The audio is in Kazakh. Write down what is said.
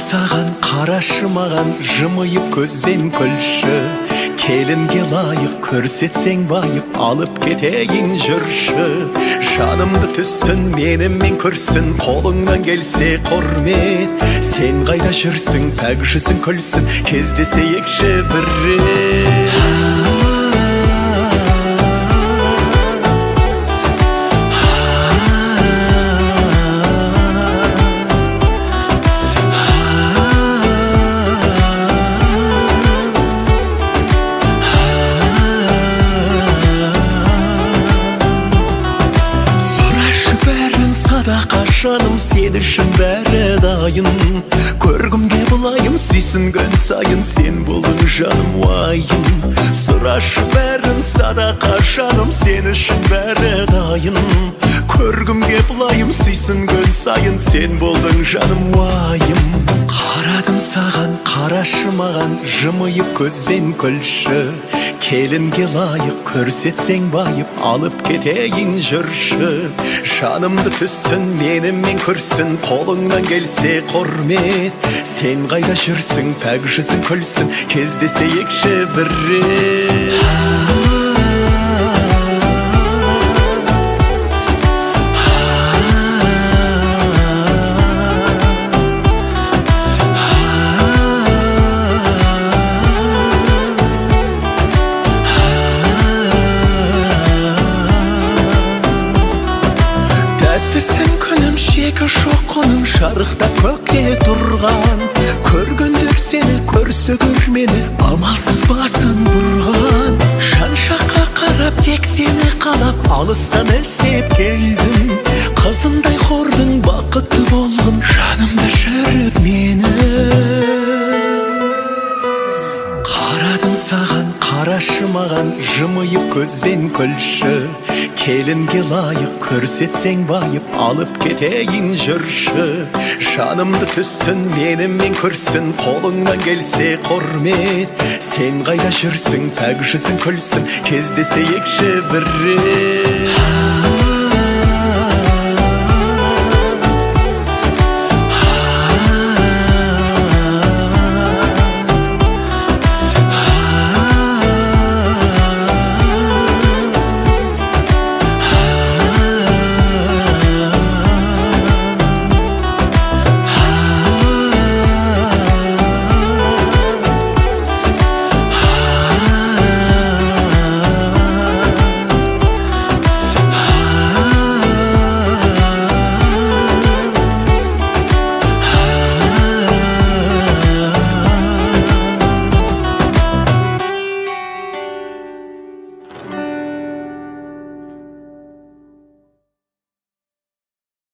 саған, қарашы маған, жымиып көзбен күлші. Келінге лайық көрсетсең байып, алып кетейін жүрші. Жанымды түссін, менімен көрсін, қолыңнан келсе құрмет. Сен қайда жүрсің, пәк жүзің күлсін, кездесейікші бір рет. Жаным сен үшін бәрі дайын, көргімге бұлайым, сүйсінген сайын, сен болың жаным уайым. Сұрашы бәрін садақа жаным, сен үшін бәрі дайын, көргімге бұлайым, сүйсінген сайын, сен болың жаным уайым. Қарадым саған, қарашы маған, жымиып көзбен күлші. Келінге лайық көрсетсең байып, алып кетейін жүрші. Жанымды түссін, менімен көрсін, қолыңнан келсе құрмет. Сен қайда жүрсің, пәк жүзің күлсін, кездесейікші бір рет. Шегі жоқ оның жарықта көкте тұрған, көргендер сені көрсе көрмені, амалсыз басын бұрған. Жан жаққа қарап тек сені қалап, алыстан іздеп келдім. Қызындай хордың бақытты болғым, жанымда жүріп мені. Қарадым саған, қарашы маған, жымиып көзбен күлші. Келінге лайық көрсетсең байып, алып кетейін жүрші. Жанымды түссін, менімен көрсін, қолыңнан келсе құрмет. Сен қайда жүрсің, пәк жүзің күлсін, кездесейікші бір рет.